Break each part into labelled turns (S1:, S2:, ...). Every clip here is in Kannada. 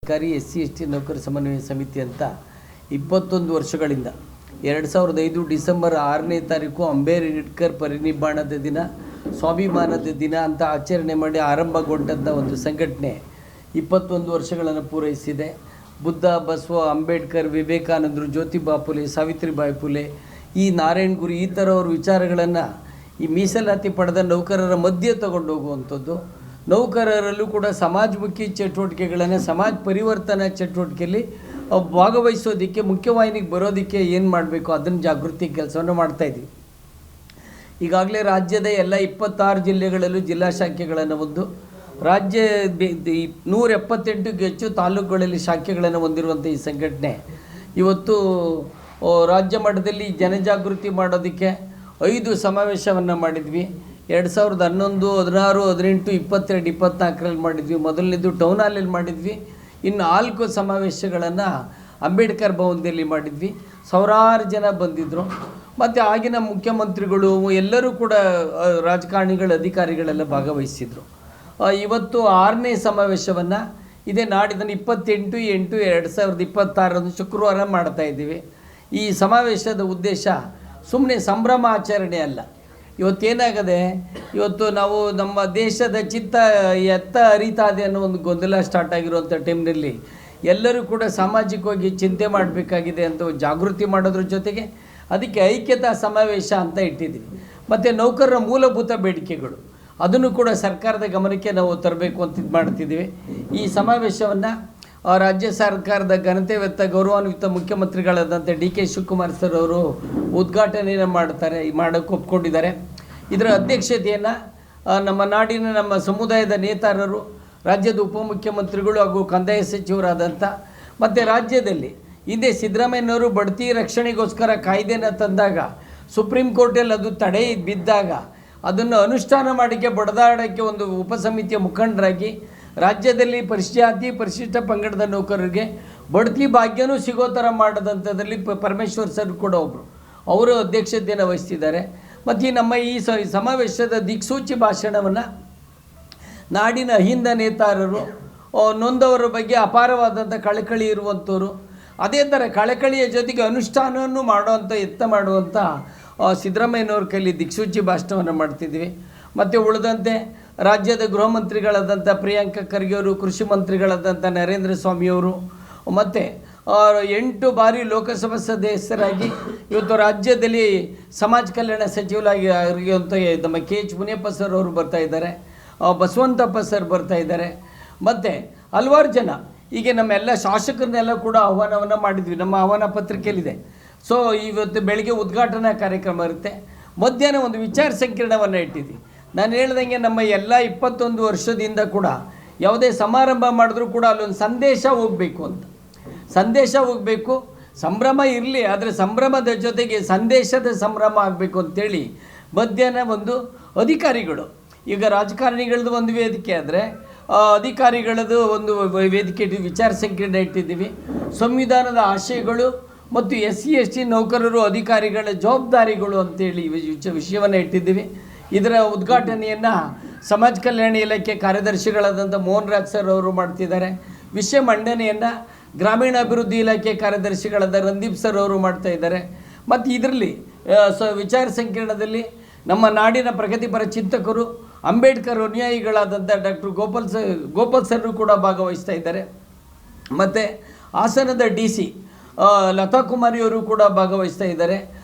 S1: ಸರ್ಕಾರಿ SC/ST ನೌಕರ ಸಮನ್ವಯ ಸಮಿತಿ ಅಂತ 21 ವರ್ಷಗಳಿಂದ 2005 ಡಿಸೆಂಬರ್ 6ನೇ ತಾರೀಕು ಅಂಬೇಡ್ಕರ್ ಪರಿನಿಬ್ಬಾಣದ ದಿನ ಸ್ವಾಭಿಮಾನದ ದಿನ ಅಂತ ಆಚರಣೆ ಮಾಡಿ ಆರಂಭಗೊಂಡಂಥ ಒಂದು ಸಂಘಟನೆ 21 ವರ್ಷಗಳನ್ನು ಪೂರೈಸಿದೆ. ಬುದ್ಧ, ಬಸವ, ಅಂಬೇಡ್ಕರ್, ವಿವೇಕಾನಂದರು, ಜ್ಯೋತಿಬಾ ಫುಲೆ, ಸಾವಿತ್ರಿಬಾಯಿ ಫುಲೆ, ಈ ನಾರಾಯಣ್ ಗುರು ಈ ಥರವ್ರ ವಿಚಾರಗಳನ್ನು ಈ ಮೀಸಲಾತಿ ಪಡೆದ ನೌಕರರ ಮಧ್ಯೆ ತಗೊಂಡು ಹೋಗುವಂಥದ್ದು. ನೌಕರರಲ್ಲೂ ಕೂಡ ಸಮಾಜಮುಖಿ ಚಟುವಟಿಕೆಗಳನ್ನು, ಸಮಾಜ ಪರಿವರ್ತನಾ ಚಟುವಟಿಕೆಯಲ್ಲಿ ಭಾಗವಹಿಸೋದಕ್ಕೆ, ಮುಖ್ಯವಾಹಿನಿಗೆ ಬರೋದಕ್ಕೆ ಏನು ಮಾಡಬೇಕು ಅದನ್ನು ಜಾಗೃತಿ ಕೆಲಸವನ್ನು ಮಾಡ್ತಾಯಿದ್ವಿ. ಈಗಾಗಲೇ ರಾಜ್ಯದ ಎಲ್ಲ 26 ಜಿಲ್ಲೆಗಳಲ್ಲೂ ಜಿಲ್ಲಾ ಶಾಖೆಗಳನ್ನು ಹೊಂದು ರಾಜ್ಯ 178ಕ್ಕೂ ಹೆಚ್ಚು ತಾಲೂಕುಗಳಲ್ಲಿ ಶಾಖೆಗಳನ್ನು ಹೊಂದಿರುವಂಥ ಈ ಸಂಘಟನೆ ಇವತ್ತು ರಾಜ್ಯ ಮಟ್ಟದಲ್ಲಿ ಜನಜಾಗೃತಿ ಮಾಡೋದಕ್ಕೆ 5 ಸಮಾವೇಶವನ್ನು ಮಾಡಿದ್ವಿ. 2011, 16, 18, 22, 24ರಲ್ಲಿ ಮಾಡಿದ್ವಿ. ಮೊದಲನೇದು ಟೌನ್ ಹಾಲಲ್ಲಿ ಮಾಡಿದ್ವಿ. ಇನ್ನು 4 ಸಮಾವೇಶಗಳನ್ನು ಅಂಬೇಡ್ಕರ್ ಭವನದಲ್ಲಿ ಮಾಡಿದ್ವಿ. ಸಾವಿರಾರು ಜನ ಬಂದಿದ್ದರು. ಮತ್ತು ಆಗಿನ ಮುಖ್ಯಮಂತ್ರಿಗಳು ಎಲ್ಲರೂ ಕೂಡ ರಾಜಕಾರಣಿಗಳು, ಅಧಿಕಾರಿಗಳೆಲ್ಲ ಭಾಗವಹಿಸಿದರು. ಇವತ್ತು 6ನೇ ಸಮಾವೇಶವನ್ನು ಇದೇ ನಾಡಿದ 28/8/2026 ಶುಕ್ರವಾರ ಮಾಡ್ತಾಯಿದ್ದೀವಿ. ಈ ಸಮಾವೇಶದ ಉದ್ದೇಶ ಸುಮ್ಮನೆ ಸಂಭ್ರಮ ಆಚರಣೆ ಅಲ್ಲ. ಇವತ್ತೇನಾಗದೆ, ಇವತ್ತು ನಾವು ನಮ್ಮ ದೇಶದ ಚಿತ್ತ ಎತ್ತ ಅರಿತಾ ಇದೆ ಅನ್ನೋ ಒಂದು ಗೊಂದಲ ಸ್ಟಾರ್ಟ್ ಆಗಿರುವಂಥ ಟೈಮ್ನಲ್ಲಿ ಎಲ್ಲರೂ ಕೂಡ ಸಾಮಾಜಿಕವಾಗಿ ಚಿಂತೆ ಮಾಡಬೇಕಾಗಿದೆ ಅಂತ ಜಾಗೃತಿ ಮಾಡೋದ್ರ ಜೊತೆಗೆ ಅದಕ್ಕೆ ಐಕ್ಯತಾ ಸಮಾವೇಶ ಅಂತ ಇಟ್ಟಿದ್ದೀವಿ. ಮತ್ತು ನೌಕರರ ಮೂಲಭೂತ ಬೇಡಿಕೆಗಳು ಅದನ್ನು ಕೂಡ ಸರ್ಕಾರದ ಗಮನಕ್ಕೆ ನಾವು ತರಬೇಕು ಅಂತ ಇದು ಮಾಡ್ತಿದ್ದೀವಿ. ಈ ಸಮಾವೇಶವನ್ನು ರಾಜ್ಯ ಸರ್ಕಾರದ ಘನತೆವೆತ್ತ ಗೌರವಾನ್ವಿತ ಮುಖ್ಯಮಂತ್ರಿಗಳಾದಂಥ DK ಶಿವಕುಮಾರ್ ಸರ್ ಅವರು ಉದ್ಘಾಟನೆಯನ್ನು ಮಾಡೋಕ್ಕೆ ಒಪ್ಕೊಂಡಿದ್ದಾರೆ. ಇದರ ಅಧ್ಯಕ್ಷತೆಯನ್ನು ನಮ್ಮ ನಾಡಿನ, ನಮ್ಮ ಸಮುದಾಯದ ನೇತಾರರು, ರಾಜ್ಯದ ಉಪಮುಖ್ಯಮಂತ್ರಿಗಳು ಹಾಗೂ ಕಂದಾಯ ಸಚಿವರಾದಂಥ, ಮತ್ತು ರಾಜ್ಯದಲ್ಲಿ ಹಿಂದೆ ಸಿದ್ದರಾಮಯ್ಯನವರು ಬಡ್ತಿ ರಕ್ಷಣೆಗೋಸ್ಕರ ಕಾಯ್ದೆನ ತಂದಾಗ ಸುಪ್ರೀಂ ಕೋರ್ಟಲ್ಲಿ ಅದು ತಡೆ ಬಿದ್ದಾಗ ಅದನ್ನು ಅನುಷ್ಠಾನ ಮಾಡೋಕ್ಕೆ ಬಡದಾಡೋಕ್ಕೆ ಒಂದು ಉಪಸಮಿತಿಯ ಮುಖಂಡರಾಗಿ ರಾಜ್ಯದಲ್ಲಿ ಪರಿಶಿಷ್ಟ ಪರಿಶಿಷ್ಟ ಪಂಗಡದ ನೌಕರರಿಗೆ ಬಡ್ತಿ ಭಾಗ್ಯನೂ ಸಿಗೋ ಥರ ಮಾಡೋದಂಥದ್ರಲ್ಲಿ ಪರಮೇಶ್ವರ್ ಸರ್ ಕೂಡ ಒಬ್ಬರು, ಅವರು ಅಧ್ಯಕ್ಷತೆಯನ್ನು ವಹಿಸ್ತಿದ್ದಾರೆ. ಮತ್ತು ನಮ್ಮ ಈ ಸಮಾವೇಶದ ದಿಕ್ಸೂಚಿ ಭಾಷಣವನ್ನು ನಾಡಿನ ಅಹಿಂದ ನೇತಾರರು, ನೊಂದವರ ಬಗ್ಗೆ ಅಪಾರವಾದಂಥ ಕಳಕಳಿ ಇರುವಂಥವ್ರು, ಅದೇ ಥರ ಕಳಕಳಿಯ ಜೊತೆಗೆ ಅನುಷ್ಠಾನವನ್ನು ಮಾಡುವಂಥ ಸಿದ್ದರಾಮಯ್ಯನವ್ರ ಕೈಲಿ ದಿಕ್ಸೂಚಿ ಭಾಷಣವನ್ನು ಮಾಡ್ತಿದ್ವಿ. ಮತ್ತು ಉಳಿದಂತೆ ರಾಜ್ಯದ ಗೃಹ ಮಂತ್ರಿಗಳಾದಂಥ ಪ್ರಿಯಾಂಕ ಖರ್ಗೆ ಅವರು, ಕೃಷಿ ಮಂತ್ರಿಗಳಾದಂಥ ನರೇಂದ್ರ ಸ್ವಾಮಿಯವರು, ಮತ್ತು 8 ಬಾರಿ ಲೋಕಸಭಾ ಸದಸ್ಯರಾಗಿ ಇವತ್ತು ರಾಜ್ಯದಲ್ಲಿ ಸಮಾಜ ಕಲ್ಯಾಣ ಸಚಿವರಾಗಿರುವಂಥ ನಮ್ಮ KH ಮುನಿಯಪ್ಪ ಸರ್ ಅವರು ಬರ್ತಾಯಿದ್ದಾರೆ, ಬಸವಂತಪ್ಪ ಸರ್ ಬರ್ತಾಯಿದ್ದಾರೆ. ಮತ್ತು ಹಲವಾರು ಜನ ಹೀಗೆ ನಮ್ಮೆಲ್ಲ ಶಾಸಕರನ್ನೆಲ್ಲ ಕೂಡ ಆಹ್ವಾನವನ್ನು ಮಾಡಿದ್ವಿ. ನಮ್ಮ ಆಹ್ವಾನ ಪತ್ರಿಕೆಯಲ್ಲಿದೆ. ಸೊ ಇವತ್ತು ಬೆಳಗ್ಗೆ ಉದ್ಘಾಟನಾ ಕಾರ್ಯಕ್ರಮ ಇರುತ್ತೆ. ಮಧ್ಯಾಹ್ನ ಒಂದು ವಿಚಾರ ಸಂಕಿರಣವನ್ನು ಇಟ್ಟಿದ್ವಿ. ನಾನು ಹೇಳ್ದಂಗೆ ನಮ್ಮ ಎಲ್ಲ 21 ವರ್ಷದಿಂದ ಕೂಡ ಯಾವುದೇ ಸಮಾರಂಭ ಮಾಡಿದ್ರೂ ಕೂಡ ಅಲ್ಲೊಂದು ಸಂದೇಶ ಹೋಗಬೇಕು ಅಂತ, ಸಂದೇಶ ಹೋಗಬೇಕು. ಸಂಭ್ರಮ ಇರಲಿ, ಆದರೆ ಸಂಭ್ರಮದ ಜೊತೆಗೆ ಸಂದೇಶದ ಸಂಭ್ರಮ ಆಗಬೇಕು ಅಂತೇಳಿ ಮಧ್ಯಾಹ್ನ ಒಂದು ಅಧಿಕಾರಿಗಳು, ಈಗ ರಾಜಕಾರಣಿಗಳದ್ದು ಒಂದು ವೇದಿಕೆ ಆದರೆ ಅಧಿಕಾರಿಗಳದ್ದು ಒಂದು ವೇದಿಕೆ ವಿಚಾರ ಸಂಕಿರಣ ಇಟ್ಟಿದ್ದೀವಿ. ಸಂವಿಧಾನದ ಆಶಯಗಳು ಮತ್ತು SC/ST ನೌಕರರು ಅಧಿಕಾರಿಗಳ ಜವಾಬ್ದಾರಿಗಳು ಅಂತೇಳಿ ವಿಷಯವನ್ನು ಇಟ್ಟಿದ್ದೀವಿ. ಇದರ ಉದ್ಘಾಟನೆಯನ್ನು ಸಮಾಜ ಕಲ್ಯಾಣ ಇಲಾಖೆ ಕಾರ್ಯದರ್ಶಿಗಳಾದಂಥ ಮೋಹನ್ ರಾಜ್ ಸರ್ ಅವರು ಮಾಡ್ತಿದ್ದಾರೆ. ವಿಷಯ ಮಂಡನೆಯನ್ನು ಗ್ರಾಮೀಣಾಭಿವೃದ್ಧಿ ಇಲಾಖೆ ಕಾರ್ಯದರ್ಶಿಗಳಾದ ರಂದೀಪ್ ಸರ್ ಅವರು ಮಾಡ್ತಾಯಿದ್ದಾರೆ. ಮತ್ತು ಇದರಲ್ಲಿ ವಿಚಾರ ಸಂಕಿರಣದಲ್ಲಿ ನಮ್ಮ ನಾಡಿನ ಪ್ರಗತಿಪರ ಚಿಂತಕರು, ಅಂಬೇಡ್ಕರ್ ಅನುಯಾಯಿಗಳಾದಂಥ ಡಾಕ್ಟರ್ ಗೋಪಾಲ್ ಸರ್ ಕೂಡ ಭಾಗವಹಿಸ್ತಾ ಇದ್ದಾರೆ. ಮತ್ತು ಹಾಸನದ DC ಲತಾ ಕುಮಾರಿಯವರು ಕೂಡ ಭಾಗವಹಿಸ್ತಾ ಇದ್ದಾರೆ.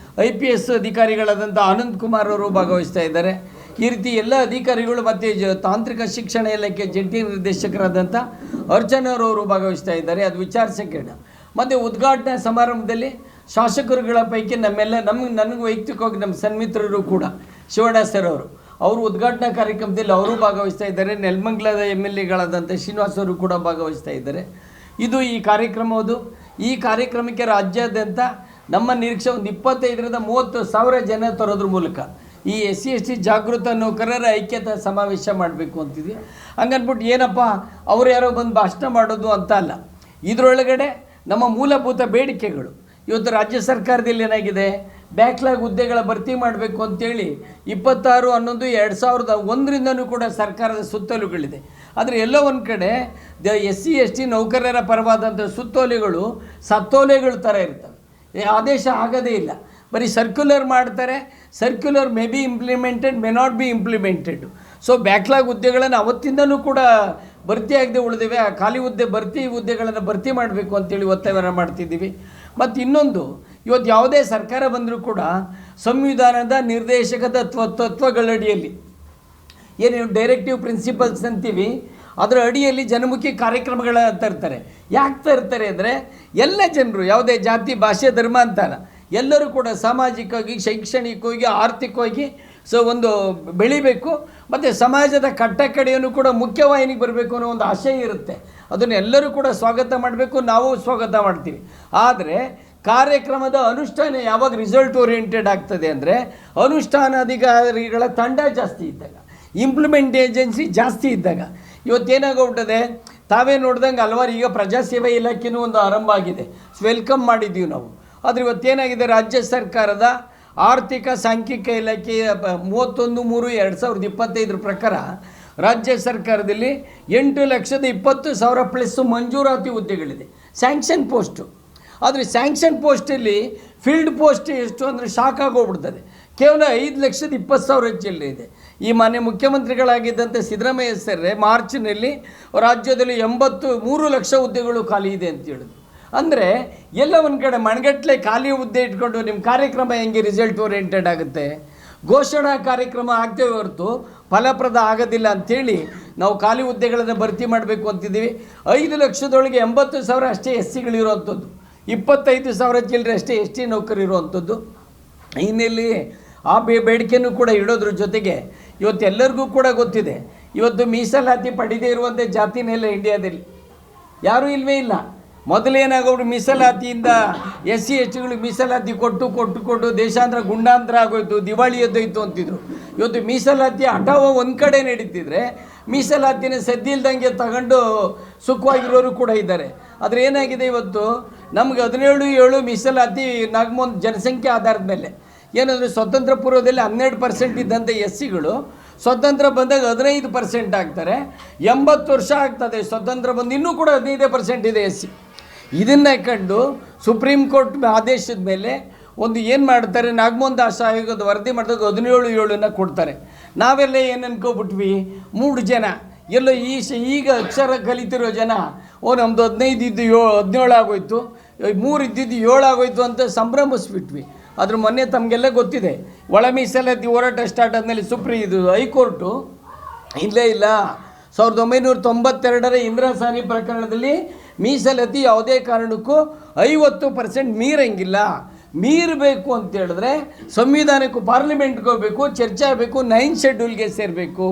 S1: IPS ಅಧಿಕಾರಿಗಳಾದಂಥ ಆನಂದ್ ಕುಮಾರ್ ಅವರು ಭಾಗವಹಿಸ್ತಾ ಇದ್ದಾರೆ. ಈ ರೀತಿ ಎಲ್ಲ ಅಧಿಕಾರಿಗಳು ಮತ್ತು ತಾಂತ್ರಿಕ ಶಿಕ್ಷಣ ಇಲಾಖೆ ಜಂಟಿ ನಿರ್ದೇಶಕರಾದಂಥ ಅರ್ಚನರವರು ಭಾಗವಹಿಸ್ತಾ ಇದ್ದಾರೆ. ಅದು ವಿಚಾರ ಸಂಕಿರಣ. ಮತ್ತು ಉದ್ಘಾಟನಾ ಸಮಾರಂಭದಲ್ಲಿ ಶಾಸಕರುಗಳ ಪೈಕಿ ನನಗೆ ವೈಯಕ್ತಿಕವಾಗಿ ನಮ್ಮ ಸನ್ಮಿತ್ರರು ಕೂಡ ಶಿವಣ್ಣ ಸರ್ ಅವರು ಉದ್ಘಾಟನಾ ಕಾರ್ಯಕ್ರಮದಲ್ಲಿ ಅವರು ಭಾಗವಹಿಸ್ತಾ ಇದ್ದಾರೆ. ನೆಲಮಂಗಲದ MLAಗಳಾದಂಥ ಶ್ರೀನಿವಾಸ್ ಅವರು ಕೂಡ ಭಾಗವಹಿಸ್ತಾ ಇದ್ದಾರೆ. ಇದು ಈ ಕಾರ್ಯಕ್ರಮದ್ದು. ಈ ಕಾರ್ಯಕ್ರಮಕ್ಕೆ ರಾಜ್ಯಾದ್ಯಂತ ನಮ್ಮ ನಿರೀಕ್ಷೆ ಒಂದು 25,000-30,000 ಜನ ತರೋದ್ರ ಮೂಲಕ ಈ SC/ST ಜಾಗೃತ ನೌಕರರ ಐಕ್ಯತಾ ಸಮಾವೇಶ ಮಾಡಬೇಕು ಅಂತಿದ್ವಿ. ಹಂಗನ್ಬಿಟ್ಟು ಏನಪ್ಪ ಅವ್ರು ಯಾರೋ ಬಂದು ಭಾಷಣ ಮಾಡೋದು ಅಂತ ಅಲ್ಲ. ಇದರೊಳಗಡೆ ನಮ್ಮ ಮೂಲಭೂತ ಬೇಡಿಕೆಗಳು ಇವತ್ತು ರಾಜ್ಯ ಸರ್ಕಾರದಲ್ಲಿ ಏನಾಗಿದೆ, ಬ್ಯಾಕ್ಲಾಗ್ ಹುದ್ದೆಗಳ ಭರ್ತಿ ಮಾಡಬೇಕು ಅಂತೇಳಿ 26/11/2001 ಕೂಡ ಸರ್ಕಾರದ ಸುತ್ತೋಲೆಗಳಿದೆ. ಆದರೆ ಎಲ್ಲೋ ಒಂದು ಕಡೆ SC ST ನೌಕರರ ಪರವಾದಂಥ ಸುತ್ತೋಲೆಗಳು ಸತ್ತೋಲೆಗಳ ಥರ ಇರ್ತವೆ. ಆದೇಶ ಆಗೋದೇ ಇಲ್ಲ, ಬರೀ ಸರ್ಕ್ಯುಲರ್ ಮಾಡ್ತಾರೆ. Circular may be implemented, may not be implemented. So backlog ಹುದ್ದೆಗಳನ್ನು ಅವತ್ತಿಂದನೂ ಕೂಡ ಭರ್ತಿ ಆಗದೆ ಉಳಿದಿವೆ. ಆ ಖಾಲಿ ಹುದ್ದೆಗಳನ್ನು ಭರ್ತಿ ಮಾಡಬೇಕು ಅಂತೇಳಿ ಒತ್ತಾಯವನ್ನು ಮಾಡ್ತಿದ್ದೀವಿ. ಮತ್ತು ಇನ್ನೊಂದು, ಇವತ್ತು ಯಾವುದೇ ಸರ್ಕಾರ ಬಂದರೂ ಕೂಡ ಸಂವಿಧಾನದ ನಿರ್ದೇಶಕ ತತ್ವಗಳಡಿಯಲ್ಲಿ ಏನು ಡೈರೆಕ್ಟಿವ್ ಪ್ರಿನ್ಸಿಪಲ್ಸ್ ಅಂತೀವಿ, ಅದರ ಅಡಿಯಲ್ಲಿ ಜನಮುಖಿ ಕಾರ್ಯಕ್ರಮಗಳನ್ನು ತರ್ತಾರೆ. ಯಾಕೆ ತರ್ತಾರೆ ಅಂದರೆ ಎಲ್ಲ ಜನರು, ಯಾವುದೇ ಜಾತಿ ಭಾಷೆ ಧರ್ಮ ಅಂತಲ್ಲ, ಎಲ್ಲರೂ ಕೂಡ ಸಾಮಾಜಿಕವಾಗಿ, ಶೈಕ್ಷಣಿಕವಾಗಿ, ಆರ್ಥಿಕವಾಗಿ ಒಂದು ಬೆಳಿಬೇಕು. ಮತ್ತು ಸಮಾಜದ ಕಟ್ಟಕಡೆಯನ್ನು ಕೂಡ ಮುಖ್ಯವಾಹಿನಿಗೆ ಬರಬೇಕು ಅನ್ನೋ ಒಂದು ಆಶಯ ಇರುತ್ತೆ. ಅದನ್ನು ಎಲ್ಲರೂ ಕೂಡ ಸ್ವಾಗತ ಮಾಡಬೇಕು, ನಾವು ಸ್ವಾಗತ ಮಾಡ್ತೀವಿ. ಆದರೆ ಕಾರ್ಯಕ್ರಮದ ಅನುಷ್ಠಾನ ಯಾವಾಗ ರಿಸಲ್ಟ್ ಓರಿಯೆಂಟೆಡ್ ಆಗ್ತದೆ ಅಂದರೆ ಅನುಷ್ಠಾನಾಧಿಕಾರಿಗಳ ತಂಡ ಜಾಸ್ತಿ ಇದ್ದಾಗ, ಇಂಪ್ಲಿಮೆಂಟ್ ಏಜೆನ್ಸಿ ಜಾಸ್ತಿ ಇದ್ದಾಗ. ಇವತ್ತೇನಾಗೋಗ್ಬಿಟ್ಟದೆ, ತಾವೇ ನೋಡ್ದಂಗೆ ಹಲವಾರು ಈಗ ಪ್ರಜಾಸೇವೆ ಇಲಾಖೆನೂ ಒಂದು ಆರಂಭ ಆಗಿದೆ, ವೆಲ್ಕಮ್ ಮಾಡಿದ್ದೀವಿ ನಾವು. ಆದರೆ ಇವತ್ತೇನಾಗಿದೆ, ರಾಜ್ಯ ಸರ್ಕಾರದ ಆರ್ಥಿಕ ಸಾಂಖ್ಯಿಕ ಇಲಾಖೆಯ 31/3/2025 ಪ್ರಕಾರ ರಾಜ್ಯ ಸರ್ಕಾರದಲ್ಲಿ 8,20,000 ಪ್ಲಸ್ ಮಂಜೂರಾತಿ ಹುದ್ದೆಗಳಿದೆ, ಸ್ಯಾಂಕ್ಷನ್ ಪೋಸ್ಟು. ಆದರೆ ಸ್ಯಾಂಕ್ಷನ್ ಪೋಸ್ಟಲ್ಲಿ ಫೀಲ್ಡ್ ಪೋಸ್ಟ್ ಎಷ್ಟು ಅಂದರೆ ಶಾಕ್ ಆಗೋಗ್ಬಿಡ್ತದೆ. ಕೇವಲ 5,20,000 ಚಿಲ್ಲರೆ ಇದೆ. ಈ ಮಾನ್ಯ ಮುಖ್ಯಮಂತ್ರಿಗಳಾಗಿದ್ದಂಥ ಸಿದ್ದರಾಮಯ್ಯ ಸರ್ರೆ ಮಾರ್ಚ್ನಲ್ಲಿ ರಾಜ್ಯದಲ್ಲಿ 83 ಲಕ್ಷ ಹುದ್ದೆಗಳು ಖಾಲಿ ಇದೆ ಅಂತ ಹೇಳಿದ್ರು. ಅಂದರೆ ಎಲ್ಲ ಒಂದು ಕಡೆ ಮಣಗಟ್ಟಲೆ ಖಾಲಿ ಹುದ್ದೆ ಇಟ್ಕೊಂಡು ನಿಮ್ಮ ಕಾರ್ಯಕ್ರಮ ಹೆಂಗೆ ರಿಸಲ್ಟ್ ಓರಿಯೆಂಟೆಡ್ ಆಗುತ್ತೆ? ಘೋಷಣಾ ಕಾರ್ಯಕ್ರಮ ಆಗ್ತೇವೆ ಹೊರತು ಫಲಪ್ರದ ಆಗೋದಿಲ್ಲ ಅಂಥೇಳಿ ನಾವು ಖಾಲಿ ಹುದ್ದೆಗಳನ್ನು ಭರ್ತಿ ಮಾಡಬೇಕು ಅಂತಿದ್ದೀವಿ. 5 ಲಕ್ಷದೊಳಗೆ 80,000 ಅಷ್ಟೇ SCಗಳಿರುವಂಥದ್ದು, 25,000 ಚಿಲ್ಲರೆ ಅಷ್ಟೇ ST ನೌಕರಿರುವಂಥದ್ದು. ಇನ್ನೆಲ್ಲಿ ಆ ಬೇಡಿಕೆನೂ ಕೂಡ ಇಡೋದ್ರ ಜೊತೆಗೆ ಇವತ್ತೆಲ್ಲರಿಗೂ ಕೂಡ ಗೊತ್ತಿದೆ, ಇವತ್ತು ಮೀಸಲಾತಿ ಪಡೆದೇ ಇರುವಂಥ ಜಾತಿನೆಲ್ಲ ಇಂಡಿಯಾದಲ್ಲಿ ಯಾರೂ ಇಲ್ಲವೇ ಇಲ್ಲ. ಮೊದಲೇನಾಗೋರು ಮೀಸಲಾತಿಯಿಂದ SC STಗಳಿಗೆ ಮೀಸಲಾತಿ ಕೊಟ್ಟು ದೇಶಾಂತರ ಗುಂಡಾಂತರ ಆಗೋಯ್ತು, ದಿವಾಳಿ ಎದ್ದೋಯ್ತು ಅಂತಿದ್ರು. ಇವತ್ತು ಮೀಸಲಾತಿ ಹಠಾವ ಒಂದು ಕಡೆ ನಡೀತಿದ್ರೆ ಮೀಸಲಾತಿನ ಸದ್ದಿಲ್ದಂಗೆ ತಗೊಂಡು ಸುಖವಾಗಿರೋರು ಕೂಡ ಇದ್ದಾರೆ. ಆದರೆ ಏನಾಗಿದೆ, ಇವತ್ತು ನಮ್ಗೆ 17/7 ಮೀಸಲಾತಿ ನಾಗಮೋನ್ ಜನಸಂಖ್ಯೆ ಆಧಾರದ ಮೇಲೆ. ಏನಂದರೆ ಸ್ವತಂತ್ರ ಪೂರ್ವದಲ್ಲಿ 12% ಇದ್ದಂಥ SCಗಳು ಸ್ವತಂತ್ರ ಬಂದಾಗ 15% ಆಗ್ತಾರೆ. 80 ವರ್ಷ ಆಗ್ತದೆ ಸ್ವತಂತ್ರ ಬಂದು, ಇನ್ನೂ ಕೂಡ 15% ಇದೆ SC. ಇದನ್ನು ಕಂಡು ಸುಪ್ರೀಂ ಕೋರ್ಟ್ ಆದೇಶದ ಮೇಲೆ ಒಂದು ಏನು ಮಾಡ್ತಾರೆ, ನಾಗಮೋಹನ್ ದಾಸ್ ಆಯೋಗದ ವರದಿ ಮಾಡಿದಾಗ 17/7 ಕೊಡ್ತಾರೆ. ನಾವೆಲ್ಲ ಏನು ಅನ್ಕೋಬಿಟ್ವಿ, 3 ಜನ ಎಲ್ಲೋ ಈಗ ಅಕ್ಷರ ಕಲಿತಿರೋ ಜನ, ನಮ್ಮದು 15 ಇದ್ದು 17 ಆಗೋಯ್ತು, 3 ಇದ್ದಿದ್ದು 7 ಆಗೋಯ್ತು ಅಂತ ಸಂಭ್ರಮಿಸ್ಬಿಟ್ವಿ. ಅದ್ರ ಮೊನ್ನೆ ತಮಗೆಲ್ಲ ಗೊತ್ತಿದೆ, ಒಳ ಮೀಸಲಾತಿ ಹೋರಾಟ ಸ್ಟಾರ್ಟ್ ಆದಮೇಲೆ ಹೈಕೋರ್ಟು ಇಲ್ಲ 1992ರ ಇಂದಿರಾ ಸಾನಿ ಪ್ರಕರಣದಲ್ಲಿ ಮೀಸಲಾತಿ ಯಾವುದೇ ಕಾರಣಕ್ಕೂ 50% ಮೀರಂಗಿಲ್ಲ. ಮೀರಬೇಕು ಅಂತ ಹೇಳಿದ್ರೆ ಸಂವಿಧಾನಕ್ಕೂ ಪಾರ್ಲಿಮೆಂಟ್ಗೆ ಹೋಗಬೇಕು, ಚರ್ಚೆ ಆಗಬೇಕು, 9th ಶೆಡ್ಯೂಲ್ಗೆ ಸೇರಬೇಕು.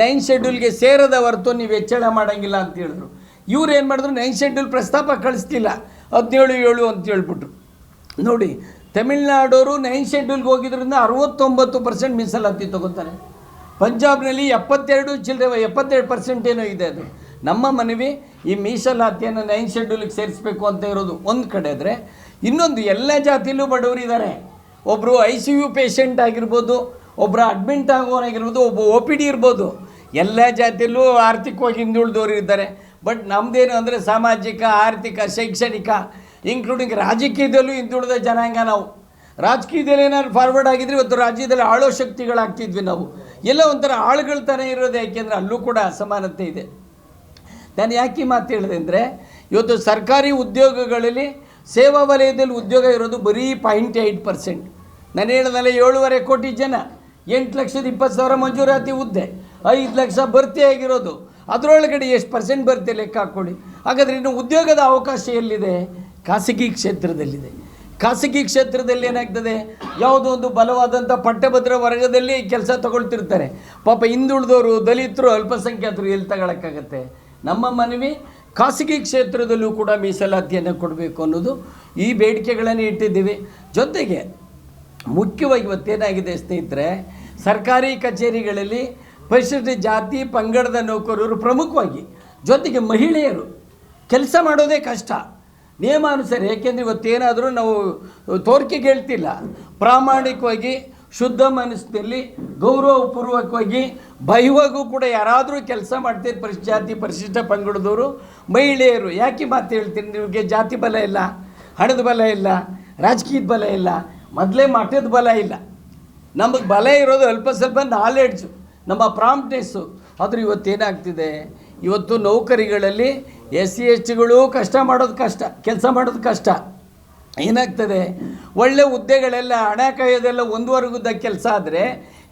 S1: 9th ಶೆಡ್ಯೂಲ್ಗೆ ಸೇರದ ಹೊರತು ನೀವು ಹೆಚ್ಚಳ ಮಾಡೋಂಗಿಲ್ಲ ಅಂತ ಹೇಳಿದ್ರು. ಇವ್ರು ಏನು ಮಾಡಿದ್ರು, 9th ಶೆಡ್ಯೂಲ್ ಪ್ರಸ್ತಾಪ ಕಳಿಸ್ತಿಲ್ಲ, 17/7 ಅಂತ ಹೇಳ್ಬಿಟ್ರು. ನೋಡಿ, ತಮಿಳ್ನಾಡವರು 9th ಶೆಡ್ಯೂಲ್ಗೆ ಹೋಗಿದ್ರಿಂದ 69% ಮೀಸಲಾತಿ ತೊಗೋತಾರೆ. ಪಂಜಾಬ್ನಲ್ಲಿ 72% ಏನೋ ಇದೆ. ಅದು ನಮ್ಮ ಮನವಿ, ಈ ಮೀಸಲಾತಿಯನ್ನು 9th ಶೆಡ್ಯೂಲಿಗೆ ಸೇರಿಸಬೇಕು ಅಂತ ಇರೋದು ಒಂದು ಕಡೆ. ಆದರೆ ಇನ್ನೊಂದು, ಎಲ್ಲ ಜಾತಿಯಲ್ಲೂ ಬಡವರಿದ್ದಾರೆ. ಒಬ್ಬರು ICU ಪೇಷಂಟ್ ಆಗಿರ್ಬೋದು, ಒಬ್ಬರು ಅಡ್ಮಿಂಟ್ ಆಗೋರಾಗಿರ್ಬೋದು, ಒಬ್ಬ OPD ಇರ್ಬೋದು. ಎಲ್ಲ ಜಾತಿಯಲ್ಲೂ ಆರ್ಥಿಕವಾಗಿ ಹಿಂದುಳಿದವರು ಇದ್ದಾರೆ. ಬಟ್ ನಮ್ಮದೇನು ಅಂದರೆ ಸಾಮಾಜಿಕ, ಆರ್ಥಿಕ, ಶೈಕ್ಷಣಿಕ, ಇನ್ಕ್ಲೂಡಿಂಗ್ ರಾಜಕೀಯದಲ್ಲೂ ಹಿಂದುಳಿದ ಜನಾಂಗ ನಾವು. ರಾಜಕೀಯದಲ್ಲಿ ಏನಾದ್ರು ಫಾರ್ವರ್ಡ್ ಆಗಿದ್ರೆ ಇವತ್ತು ರಾಜ್ಯದಲ್ಲಿ ಆಳೋ ಶಕ್ತಿಗಳಾಗ್ತಿದ್ವಿ ನಾವು. ಎಲ್ಲ ಒಂಥರ ಆಳುಗಳ ಥರ ಇರೋದು. ಯಾಕೆಂದರೆ ಅಲ್ಲೂ ಕೂಡ ಅಸಮಾನತೆ ಇದೆ. ನಾನು ಯಾಕೆ ಈ ಮಾತು ಹೇಳಿದೆ ಅಂದರೆ, ಇವತ್ತು ಸರ್ಕಾರಿ ಉದ್ಯೋಗಗಳಲ್ಲಿ ಸೇವಾ ವಲಯದಲ್ಲಿ ಉದ್ಯೋಗ ಇರೋದು ಬರೀ 0.8%. ನಾನು ಹೇಳಿದ್ಮೇಲೆ 7.5 ಕೋಟಿ ಜನ, 8,20,000 ಮಂಜೂರಾತಿ ಹುದ್ದೆ, 5 ಲಕ್ಷ ಭರ್ತಿ ಆಗಿರೋದು. ಅದರೊಳಗಡೆ ಎಷ್ಟು % ಭರ್ತಿ ಲೆಕ್ಕ ಹಾಕ್ಕೊಳ್ಳಿ. ಹಾಗಾದರೆ ಇನ್ನು ಉದ್ಯೋಗದ ಅವಕಾಶ ಎಲ್ಲಿದೆ? ಖಾಸಗಿ ಕ್ಷೇತ್ರದಲ್ಲಿದೆ. ಖಾಸಗಿ ಕ್ಷೇತ್ರದಲ್ಲಿ ಏನಾಗ್ತದೆ, ಯಾವುದೋ ಒಂದು ಬಲವಾದಂಥ ಪಟ್ಟಭದ್ರ ವರ್ಗದಲ್ಲಿ ಕೆಲಸ ತಗೊಳ್ತಿರ್ತಾರೆ. ಪಾಪ ಹಿಂದುಳಿದವರು, ದಲಿತರು, ಅಲ್ಪಸಂಖ್ಯಾತರು ಎಲ್ಲಿ ತಗೊಳಕ್ಕಾಗತ್ತೆ? ನಮ್ಮ ಮನವಿ, ಖಾಸಗಿ ಕ್ಷೇತ್ರದಲ್ಲೂ ಕೂಡ ಮೀಸಲಾತಿಯನ್ನು ಕೊಡಬೇಕು ಅನ್ನೋದು, ಈ ಬೇಡಿಕೆಗಳನ್ನು ಇಟ್ಟಿದ್ದೀವಿ. ಜೊತೆಗೆ ಮುಖ್ಯವಾಗಿ ಇವತ್ತೇನಾಗಿದೆ ಸ್ನೇಹಿತರೆ, ಸರ್ಕಾರಿ ಕಚೇರಿಗಳಲ್ಲಿ ಪರಿಶಿಷ್ಟ ಜಾತಿ ಪಂಗಡದ ನೌಕರರು ಪ್ರಮುಖವಾಗಿ, ಜೊತೆಗೆ ಮಹಿಳೆಯರು ಕೆಲಸ ಮಾಡೋದೇ ಕಷ್ಟ. ನಿಯಮಾನುಸಾರ. ಏಕೆಂದರೆ ಇವತ್ತೇನಾದರೂ ನಾವು ತೋರಿಕೆಗೆ ಹೇಳ್ತಿಲ್ಲ, ಪ್ರಾಮಾಣಿಕವಾಗಿ ಶುದ್ಧ ಮನಸ್ಸಿನಲ್ಲಿ ಗೌರವಪೂರ್ವಕವಾಗಿ ಭಯವಾಗೂ ಕೂಡ ಯಾರಾದರೂ ಕೆಲಸ ಮಾಡ್ತೀರಿ, ಪರಿಶಿಷ್ಟ ಜಾತಿ ಪರಿಶಿಷ್ಟ ಪಂಗಡದವರು ಮಹಿಳೆಯರು. ಯಾಕೆ ಮಾತು ಹೇಳ್ತೀನಿ, ನಿಮಗೆ ಜಾತಿ ಬಲ ಇಲ್ಲ, ಹಣದ ಬಲ ಇಲ್ಲ, ರಾಜಕೀಯದ ಬಲ ಇಲ್ಲ, ಮೊದಲೇ ಮಠದ ಬಲ ಇಲ್ಲ. ನಮಗೆ ಬಲ ಇರೋದು ಅಲ್ಪ ಸ್ವಲ್ಪ ನಾಲೆಡ್ಜು, ನಮ್ಮ ಪ್ರಾಂಪ್ಟ್ನೆಸ್ಸು. ಆದರೂ ಇವತ್ತೇನಾಗ್ತಿದೆ, ಇವತ್ತು ನೌಕರಿಗಳಲ್ಲಿ SC/STಗಳು ಕಷ್ಟ ಮಾಡೋದು ಕಷ್ಟ, ಕೆಲಸ ಮಾಡೋದು ಕಷ್ಟ. ಏನಾಗ್ತದೆ, ಒಳ್ಳೆ ಹುದ್ದೆಗಳೆಲ್ಲ ಹಣ ಕಾಯೋದೆಲ್ಲ ಒಂದು ವರ್ಗದ ಕೆಲಸ ಆದರೆ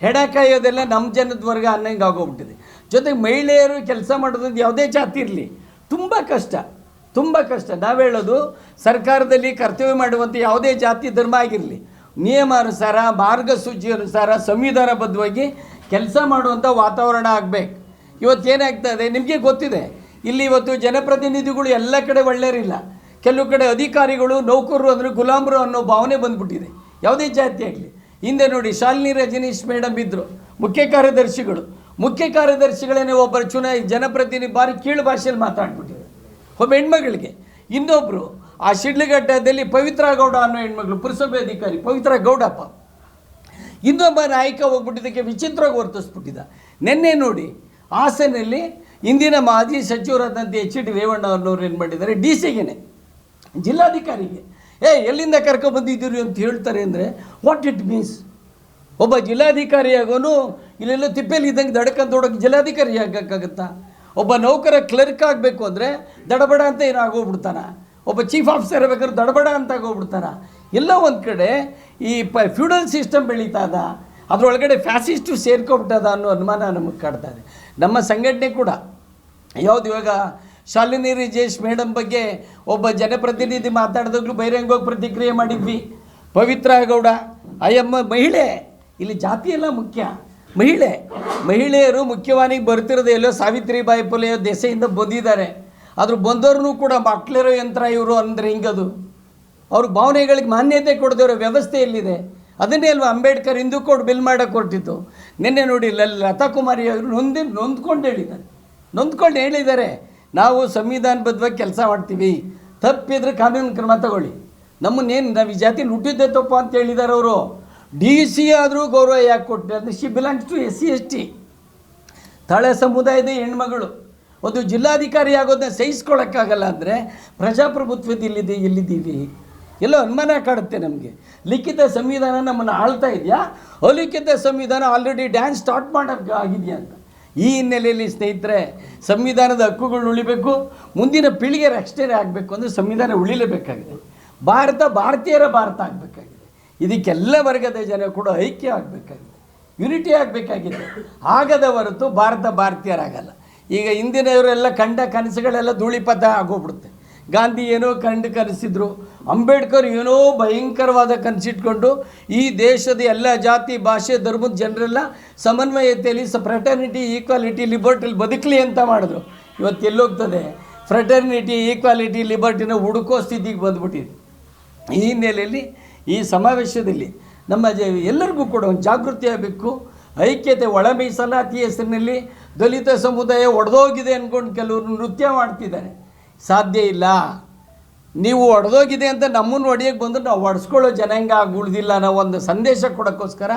S1: ಹೆಣ ಕಾಯೋದೆಲ್ಲ ನಮ್ಮ ಜನದ ವರ್ಗ ಅನ್ನಂಗೆ ಆಗೋಗ್ಬಿಟ್ಟಿದೆ. ಜೊತೆಗೆ ಮಹಿಳೆಯರು ಕೆಲಸ ಮಾಡೋದು ಯಾವುದೇ ಜಾತಿ ಇರಲಿ ತುಂಬ ಕಷ್ಟ, ತುಂಬ ಕಷ್ಟ. ನಾವು ಹೇಳೋದು ಸರ್ಕಾರದಲ್ಲಿ ಕರ್ತವ್ಯ ಮಾಡುವಂಥ ಯಾವುದೇ ಜಾತಿ ಧರ್ಮ ಆಗಿರಲಿ, ನಿಯಮಾನುಸಾರ ಮಾರ್ಗಸೂಚಿ ಅನುಸಾರ ಸಂವಿಧಾನಬದ್ಧವಾಗಿ ಕೆಲಸ ಮಾಡುವಂಥ ವಾತಾವರಣ ಆಗಬೇಕು. ಇವತ್ತೇನಾಗ್ತದೆ ನಿಮಗೆ ಗೊತ್ತಿದೆ, ಇಲ್ಲಿ ಇವತ್ತು ಜನಪ್ರತಿನಿಧಿಗಳು ಎಲ್ಲ ಕಡೆ ಒಳ್ಳೆಯರಿಲ್ಲ, ಕೆಲವು ಕಡೆ ಅಧಿಕಾರಿಗಳು ನೌಕರರು ಅಂದರೆ ಗುಲಾಮರು ಅನ್ನೋ ಭಾವನೆ ಬಂದ್ಬಿಟ್ಟಿದೆ, ಯಾವುದೇ ಜಾತಿ ಆಗಲಿ. ಹಿಂದೆ ನೋಡಿ ಶಾಲಿನಿ ರಜನೀಶ್ ಮೇಡಮ್ ಇದ್ದರು ಮುಖ್ಯ ಕಾರ್ಯದರ್ಶಿಗಳು, ಮುಖ್ಯ ಕಾರ್ಯದರ್ಶಿಗಳೇನೆ ಒಬ್ಬರು ಜನಪ್ರತಿನಿಧಿ ಭಾರಿ ಕೀಳು ಭಾಷೆಯಲ್ಲಿ ಮಾತಾಡ್ಬಿಟ್ಟಿದೆ ಒಬ್ಬ ಹೆಣ್ಮಗಳಿಗೆ. ಇನ್ನೊಬ್ಬರು ಆ ಶಿಡ್ಲಘಟ್ಟದಲ್ಲಿ ಪವಿತ್ರ ಗೌಡ ಅನ್ನೋ ಹೆಣ್ಮಗಳು, ಪುರಸಭೆ ಅಧಿಕಾರಿ ಪವಿತ್ರ ಗೌಡಪ್ಪ, ಇನ್ನೊಬ್ಬ ನಾಯಕ ಹೋಗ್ಬಿಟ್ಟಿದ್ದಕ್ಕೆ ವಿಚಿತ್ರವಾಗಿ ವರ್ತಿಸ್ಬಿಟ್ಟಿದ್ದ. ನಿನ್ನೆ ನೋಡಿ ಹಾಸನಲ್ಲಿ ಇಂದಿನ ಮಾಜಿ ಸಚಿವರಾದಂಥ HD ರೇವಣ್ಣ ಅನ್ನೋರು ಏನು ಮಾಡಿದ್ದಾರೆ, DC ಜಿಲ್ಲಾಧಿಕಾರಿಗೆ ಎಲ್ಲಿಂದ ಕರ್ಕೊಬಂದಿದ್ದೀರಿ ಅಂತ ಹೇಳ್ತಾರೆ ಅಂದರೆ ವಾಟ್ ಇಟ್ ಮೀನ್ಸ್. ಒಬ್ಬ ಜಿಲ್ಲಾಧಿಕಾರಿ ಆಗೋನು ಇಲ್ಲೆಲ್ಲ ತಿಪ್ಪೆಲಿ ಇದ್ದಂಗೆ ದಡಕಂತೋಡೋಕೆ ಜಿಲ್ಲಾಧಿಕಾರಿ ಆಗಕ್ಕಾಗತ್ತಾ? ಒಬ್ಬ ನೌಕರ ಕ್ಲರ್ಕ್ ಆಗಬೇಕು ಅಂದರೆ ದಡಬಡ ಅಂತ ಏನೋ ಆಗೋಗ್ಬಿಡ್ತಾನ, ಒಬ್ಬ ಚೀಫ್ ಆಫೀಸರ್ ಇರಬೇಕಾದ್ರೆ ದಡಬಡ ಅಂತ ಆಗೋಗ್ಬಿಡ್ತಾನ. ಎಲ್ಲ ಒಂದು ಕಡೆ ಈ ಫ್ಯೂಡಲ್ ಸಿಸ್ಟಮ್ ಬೆಳೀತದ, ಅದರೊಳಗಡೆ ಫ್ಯಾಸಿಸ್ಟು ಸೇರ್ಕೊಬಿಟ್ಟದ ಅನ್ನೋ ಅನುಮಾನ ನಮಗೆ ಕಾಡ್ತಾ ಇದೆ. ನಮ್ಮ ಸಂಘಟನೆ ಕೂಡ ಯಾವುದು, ಇವಾಗ ಶಾಲಿನಿ ರಜನೀಶ್ ಮೇಡಮ್ ಬಗ್ಗೆ ಒಬ್ಬ ಜನಪ್ರತಿನಿಧಿ ಮಾತಾಡಿದಾಗಲೂ ಬಹಿರಂಗವಾಗಿ ಪ್ರತಿಕ್ರಿಯೆ ಮಾಡಿದ್ವಿ. ಪವಿತ್ರ ಗೌಡ ಅಯ್ಯಮ್ಮ ಮಹಿಳೆ, ಇಲ್ಲಿ ಜಾತಿ ಎಲ್ಲ ಮುಖ್ಯ, ಮಹಿಳೆಯರು ಮುಖ್ಯವಾನಿಗೆ ಬರ್ತಿರೋದು ಎಲ್ಲೋ ಸಾವಿತ್ರಿಬಾಯಿ ಫುಲೆ ದೆಸೆಯಿಂದ ಬಂದಿದ್ದಾರೆ. ಆದರೂ ಬಂದವ್ರೂ ಕೂಡ ಮಕ್ಕಳಿರೋ ಯಂತ್ರ ಇವರು ಅಂದರೆ ಹಿಂಗದು, ಅವ್ರ ಭಾವನೆಗಳಿಗೆ ಮಾನ್ಯತೆ ಕೊಡದಿರೋ ವ್ಯವಸ್ಥೆ ಎಲ್ಲಿದೆ? ಅದನ್ನೇ ಅಲ್ವಾ ಅಂಬೇಡ್ಕರ್ ಹಿಂದೂ ಕೋಡ್ ಬಿಲ್ ಮಾಡೋಕ್ಕೆ ಹೊರಟಿತ್ತು. ನಿನ್ನೆ ನೋಡಿ ಲತಾ ಕುಮಾರಿ ಅವರು ನೊಂದ್ಕೊಂಡು ಹೇಳಿದ್ದಾರೆ, ನಾವು ಸಂವಿಧಾನಬದ್ಧವಾಗಿ ಕೆಲಸ ಮಾಡ್ತೀವಿ, ತಪ್ಪಿದ್ರೆ ಕಾನೂನು ಕ್ರಮ ತಗೊಳ್ಳಿ, ನಮ್ಮನ್ನೇನು ನಾವು ಈ ಜಾತಿ ಹುಟ್ಟಿದ್ದೆ ತಪ್ಪು ಅಂತ ಹೇಳಿದ್ದಾರೆ ಅವರು. DC ಆದರೂ ಗೌರವ ಯಾಕೆ ಕೊಟ್ಟರೆ ಅಂದರೆ ಶಿ ಬಿಲಾಂಗ್ಸ್ ಟು SC/ST, ತಳ ಸಮುದಾಯದ ಹೆಣ್ಮಗಳು. ಒಂದು ಜಿಲ್ಲಾಧಿಕಾರಿ ಆಗೋದನ್ನ ಸಹಿಸ್ಕೊಳ್ಳೋಕ್ಕಾಗಲ್ಲ ಅಂದರೆ ಪ್ರಜಾಪ್ರಭುತ್ವದಲ್ಲಿ ಎಲ್ಲಿದ್ದೀವಿ? ಎಲ್ಲೋ ಅನುಮಾನ ಕಾಡುತ್ತೆ ನಮಗೆ. ಲಿಖಿತ ಸಂವಿಧಾನ ನಮ್ಮನ್ನು ಆಳ್ತಾ ಇದೆಯಾ, ಅಲಿಖಿತ ಸಂವಿಧಾನ ಆಲ್ರೆಡಿ ಡ್ಯಾನ್ಸ್ ಸ್ಟಾರ್ಟ್ ಮಾಡೋಕ್ಕೆ ಆಗಿದೆಯಾ ಅಂತ. ಈ ಹಿನ್ನೆಲೆಯಲ್ಲಿ ಸ್ನೇಹಿತರೆ, ಸಂವಿಧಾನದ ಹಕ್ಕುಗಳು ಉಳಿಬೇಕು, ಮುಂದಿನ ಪೀಳಿಗೆ ರಕ್ಷಣೆ ಆಗಬೇಕು ಅಂದರೆ ಸಂವಿಧಾನ ಉಳಿಲೇಬೇಕಾಗಿದೆ. ಭಾರತೀಯರ ಭಾರತ ಆಗಬೇಕಾಗಿದೆ. ಇದಕ್ಕೆಲ್ಲ ವರ್ಗದ ಜನ ಕೂಡ ಐಕ್ಯ ಆಗಬೇಕಾಗಿದೆ, ಯುನಿಟಿ ಆಗಬೇಕಾಗಿದೆ. ಆಗದ ಹೊರತು ಭಾರತೀಯರಾಗಲ್ಲ. ಈಗ ಹಿಂದಿನವರೆಲ್ಲ ಕಂಡ ಕನಸುಗಳೆಲ್ಲ ಧೂಳಿಪಥ ಆಗೋಗ್ಬಿಡುತ್ತೆ. ಗಾಂಧಿ ಏನೋ ಕಂಡು ಕನಸಿದ್ರು, ಅಂಬೇಡ್ಕರ್ ಏನೋ ಭಯಂಕರವಾದ ಕನಸಿಟ್ಕೊಂಡು ಈ ದೇಶದ ಎಲ್ಲ ಜಾತಿ ಭಾಷೆ ಧರ್ಮದ ಜನರೆಲ್ಲ ಸಮನ್ವಯತೆಯಲ್ಲಿ ಫ್ರೆಟರ್ನಿಟಿ ಈಕ್ವಾಲಿಟಿ ಲಿಬರ್ಟಿಲಿ ಬದುಕಲಿ ಅಂತ ಮಾಡಿದ್ರು. ಇವತ್ತು ಎಲ್ಲೋಗ್ತದೆ ಫ್ರೆಟರ್ನಿಟಿ ಈಕ್ವಾಲಿಟಿ ಲಿಬರ್ಟಿನ ಹುಡುಕೋ ಸ್ಥಿತಿಗೆ ಬಂದ್ಬಿಟ್ಟಿದೆ. ಈ ಹಿನ್ನೆಲೆಯಲ್ಲಿ ಈ ಸಮಾವೇಶದಲ್ಲಿ ನಮ್ಮ ಎಲ್ಲರಿಗೂ ಕೂಡ ಒಂದು ಜಾಗೃತಿ ಆಗಬೇಕು, ಐಕ್ಯತೆ. ಒಳ ಮೀಸಲಾತಿ ಹೆಸರಿನಲ್ಲಿ ದಲಿತ ಸಮುದಾಯ ಒಡೆದೋಗಿದೆ ಅಂದ್ಕೊಂಡು ಕೆಲವರು ನೃತ್ಯ ಮಾಡ್ತಿದ್ದಾರೆ. ಸಾಧ್ಯ ಇಲ್ಲ. ನೀವು ಒಡೆದೋಗಿದೆ ಅಂತ ನಮ್ಮನ್ನು ಒಡೆಯೋಕ್ಕೆ ಬಂದರೆ ನಾವು ಒಡೆಸ್ಕೊಳ್ಳೋ ಜನಾಂಗ ಆಗಿ ಉಳಿದಿಲ್ಲ. ನಾವು ಒಂದು ಸಂದೇಶ ಕೊಡೋಕ್ಕೋಸ್ಕರ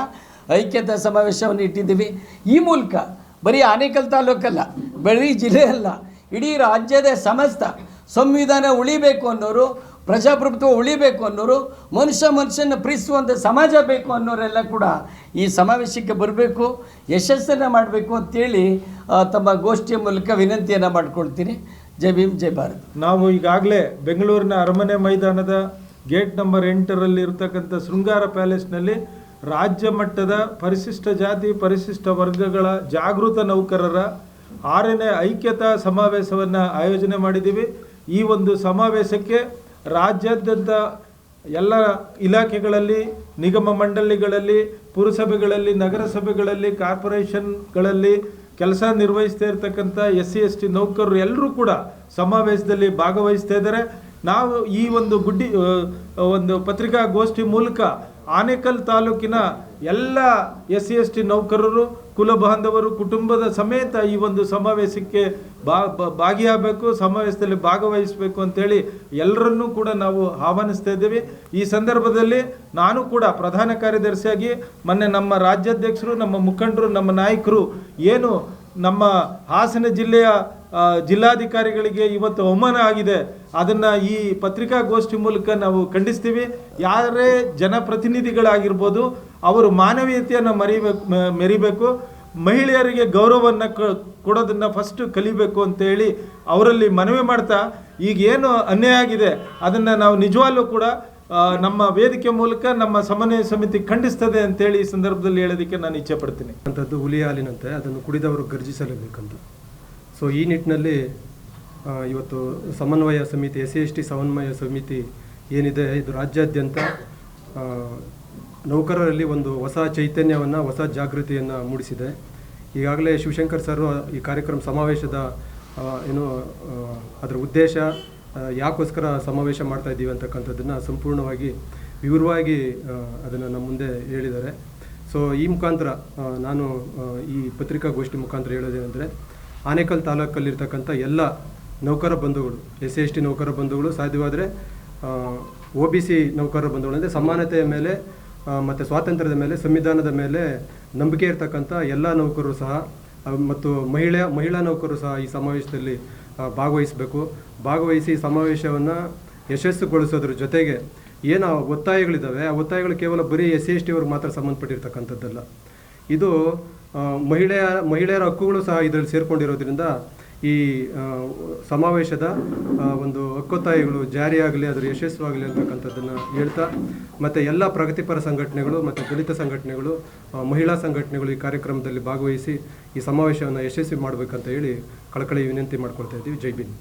S1: ಐಕ್ಯತಾ ಸಮಾವೇಶವನ್ನು ಇಟ್ಟಿದ್ದೀವಿ. ಈ ಮೂಲಕ ಬರೀ ಆನೇಕಲ್ ತಾಲೂಕಲ್ಲ, ಬರೀ ಜಿಲ್ಲೆ ಅಲ್ಲ, ಇಡೀ ರಾಜ್ಯದ ಸಮಸ್ತ ಸಂವಿಧಾನ ಉಳಿಬೇಕು ಅನ್ನೋರು, ಪ್ರಜಾಪ್ರಭುತ್ವ ಉಳಿಬೇಕು ಅನ್ನೋರು, ಮನುಷ್ಯನ ಪ್ರೀತಿಸುವಂಥ ಸಮಾಜ ಬೇಕು ಅನ್ನೋರೆಲ್ಲ ಕೂಡ ಈ ಸಮಾವೇಶಕ್ಕೆ ಬರಬೇಕು, ಯಶಸ್ಸನ್ನು ಮಾಡಬೇಕು ಅಂತೇಳಿ ತಮ್ಮ ಗೋಷ್ಠಿಯ ಮೂಲಕ ವಿನಂತಿಯನ್ನು ಮಾಡ್ಕೊಳ್ತೀನಿ. ಜೈ ಭೀಮ್, ಜೈ ಭಾರತ್.
S2: ನಾವು ಈಗಾಗಲೇ ಬೆಂಗಳೂರಿನ ಅರಮನೆ ಮೈದಾನದ ಗೇಟ್ ನಂಬರ್ 8ರಲ್ಲಿ ಇರತಕ್ಕಂಥ ಶೃಂಗಾರ ಪ್ಯಾಲೇಸ್ನಲ್ಲಿ ರಾಜ್ಯ ಮಟ್ಟದ ಪರಿಶಿಷ್ಟ ಜಾತಿ ಪರಿಶಿಷ್ಟ ವರ್ಗಗಳ ಜಾಗೃತ ನೌಕರರ 6ನೇ ಐಕ್ಯತಾ ಸಮಾವೇಶವನ್ನು ಆಯೋಜನೆ ಮಾಡಿದ್ದೀವಿ. ಈ ಒಂದು ಸಮಾವೇಶಕ್ಕೆ ರಾಜ್ಯಾದ್ಯಂತ ಎಲ್ಲ ಇಲಾಖೆಗಳಲ್ಲಿ, ನಿಗಮ ಮಂಡಳಿಗಳಲ್ಲಿ, ಪುರಸಭೆಗಳಲ್ಲಿ, ನಗರಸಭೆಗಳಲ್ಲಿ, ಕಾರ್ಪೊರೇಷನ್ಗಳಲ್ಲಿ ಕೆಲಸ ನಿರ್ವಹಿಸ್ತಾ ಇರ್ತಕ್ಕಂಥ SC/ST ನೌಕರರು ಎಲ್ಲರೂ ಕೂಡ ಸಮಾವೇಶದಲ್ಲಿ ಭಾಗವಹಿಸ್ತಾ ಇದ್ದಾರೆ. ನಾವು ಈ ಒಂದು ಪತ್ರಿಕಾಗೋಷ್ಠಿ ಮೂಲಕ ಆನೇಕಲ್ ತಾಲೂಕಿನ ಎಲ್ಲ SC/ST ನೌಕರರು, ಕುಲ ಬಾಂಧವರು, ಕುಟುಂಬದ ಸಮೇತ ಈ ಒಂದು ಸಮಾವೇಶಕ್ಕೆ ಭಾಗಿಯಾಗಬೇಕು, ಸಮಾವೇಶದಲ್ಲಿ ಭಾಗವಹಿಸಬೇಕು ಅಂತೇಳಿ ಎಲ್ಲರನ್ನೂ ಕೂಡ ನಾವು ಆಹ್ವಾನಿಸ್ತಾ ಇದ್ದೀವಿ. ಈ ಸಂದರ್ಭದಲ್ಲಿ ನಾನು ಕೂಡ ಪ್ರಧಾನ ಕಾರ್ಯದರ್ಶಿಯಾಗಿ ಮೊನ್ನೆ ನಮ್ಮ ರಾಜ್ಯಾಧ್ಯಕ್ಷರು, ನಮ್ಮ ಮುಖಂಡರು, ನಮ್ಮ ನಾಯಕರು ಏನು ನಮ್ಮ ಹಾಸನ ಜಿಲ್ಲೆಯ ಜಿಲ್ಲಾಧಿಕಾರಿಗಳಿಗೆ ಇವತ್ತು ಅವಮಾನ ಆಗಿದೆ, ಅದನ್ನು ಈ ಪತ್ರಿಕಾಗೋಷ್ಠಿ ಮೂಲಕ ನಾವು ಖಂಡಿಸ್ತೀವಿ. ಯಾರೇ ಜನಪ್ರತಿನಿಧಿಗಳಾಗಿರ್ಬೋದು, ಅವರು ಮಾನವೀಯತೆಯನ್ನು ಮೆರಿಬೇಕು, ಮಹಿಳೆಯರಿಗೆ ಗೌರವವನ್ನು ಕೊಡೋದನ್ನು ಫಸ್ಟ್ ಕಲಿಬೇಕು ಅಂತೇಳಿ ಅವರಲ್ಲಿ ಮನವಿ ಮಾಡ್ತಾ, ಈಗ ಏನು ಅನ್ಯಾಯ ಆಗಿದೆ ಅದನ್ನು ನಾವು ನಿಜವಾಗ್ಲೂ ಕೂಡ ನಮ್ಮ ವೇದಿಕೆ ಮೂಲಕ ನಮ್ಮ ಸಮನ್ವಯ ಸಮಿತಿ ಖಂಡಿಸ್ತದೆ ಅಂತೇಳಿ ಈ ಸಂದರ್ಭದಲ್ಲಿ ಹೇಳೋದಕ್ಕೆ ನಾನು ಇಚ್ಛೆ ಪಡ್ತೀನಿ.
S3: ಅಂಥದ್ದು ಹುಲಿ ಹಾಲಿನಂತೆ ಅದನ್ನು ಕುಡಿದವರು ಗರ್ಜಿಸಲೇಬೇಕಂತ. ಸೊ ಈ ನಿಟ್ಟಿನಲ್ಲಿ ಇವತ್ತು ಸಮನ್ವಯ ಸಮಿತಿ, SC/ST ಸಮನ್ವಯ ಸಮಿತಿ ಏನಿದೆ, ಇದು ರಾಜ್ಯಾದ್ಯಂತ ನೌಕರರಲ್ಲಿ ಒಂದು ಹೊಸ ಚೈತನ್ಯವನ್ನು, ಹೊಸ ಜಾಗೃತಿಯನ್ನು ಮೂಡಿಸಿದೆ. ಈಗಾಗಲೇ ಶಿವಶಂಕರ್ ಸರ್ ಈ ಕಾರ್ಯಕ್ರಮ ಸಮಾವೇಶದ ಅದರ ಉದ್ದೇಶ, ಯಾಕೋಸ್ಕರ ಸಮಾವೇಶ ಮಾಡ್ತಾ ಇದ್ದೀವಿ ಅಂತಕ್ಕಂಥದ್ದನ್ನು ಸಂಪೂರ್ಣವಾಗಿ ವಿವರವಾಗಿ ಅದನ್ನು ನಮ್ಮ ಮುಂದೆ ಹೇಳಿದ್ದಾರೆ. ಸೊ ಈ ಮುಖಾಂತರ ನಾನು ಈ ಪತ್ರಿಕಾಗೋಷ್ಠಿ ಮುಖಾಂತರ ಹೇಳೋದೇನೆಂದರೆ, ಆನೇಕಲ್ ತಾಲೂಕಲ್ಲಿರ್ತಕ್ಕಂಥ ಎಲ್ಲ ನೌಕರ ಬಂಧುಗಳು, SC/ST ನೌಕರ ಬಂಧುಗಳು, ಸಾಧ್ಯವಾದರೆ OBC ನೌಕರ ಬಂಧುಗಳು, ಅಂದರೆ ಸಮಾನತೆಯ ಮೇಲೆ ಮತ್ತು ಸ್ವಾತಂತ್ರ್ಯದ ಮೇಲೆ, ಸಂವಿಧಾನದ ಮೇಲೆ ನಂಬಿಕೆ ಇರತಕ್ಕಂಥ ಎಲ್ಲ ನೌಕರರು ಸಹ ಮತ್ತು ಮಹಿಳಾ ನೌಕರರು ಸಹ ಈ ಸಮಾವೇಶದಲ್ಲಿ ಭಾಗವಹಿಸಿ ಸಮಾವೇಶವನ್ನು ಯಶಸ್ಸುಗೊಳಿಸೋದ್ರ ಜೊತೆಗೆ ಏನು ಒತ್ತಾಯಗಳಿದ್ದಾವೆ, ಆ ಒತ್ತಾಯಗಳು ಕೇವಲ ಬರೀ SC/ST ಅವ್ರಿಗೆ ಮಾತ್ರ ಸಂಬಂಧಪಟ್ಟಿರ್ತಕ್ಕಂಥದ್ದಲ್ಲ. ಇದು ಮಹಿಳೆಯರ ಹಕ್ಕುಗಳು ಸಹ ಇದರಲ್ಲಿ ಸೇರಿಕೊಂಡಿರೋದ್ರಿಂದ ಈ ಸಮಾವೇಶದ ಒಂದು ಹಕ್ಕೊತ್ತಾಯಗಳು ಜಾರಿಯಾಗಲಿ, ಅದರ ಯಶಸ್ವಾಗಲಿ ಅಂತಕ್ಕಂಥದ್ದನ್ನು ಹೇಳ್ತಾ, ಮತ್ತು ಎಲ್ಲ ಪ್ರಗತಿಪರ ಸಂಘಟನೆಗಳು ಮತ್ತು ದಲಿತ ಸಂಘಟನೆಗಳು, ಮಹಿಳಾ ಸಂಘಟನೆಗಳು ಈ ಕಾರ್ಯಕ್ರಮದಲ್ಲಿ ಭಾಗವಹಿಸಿ ಈ ಸಮಾವೇಶವನ್ನು ಯಶಸ್ವಿ ಮಾಡಬೇಕಂತ ಹೇಳಿ ಕಳಕಳಿ ವಿನಂತಿ ಮಾಡ್ಕೊಳ್ತಾ ಇದ್ದೀವಿ. ಜೈ ಭೀಮ್.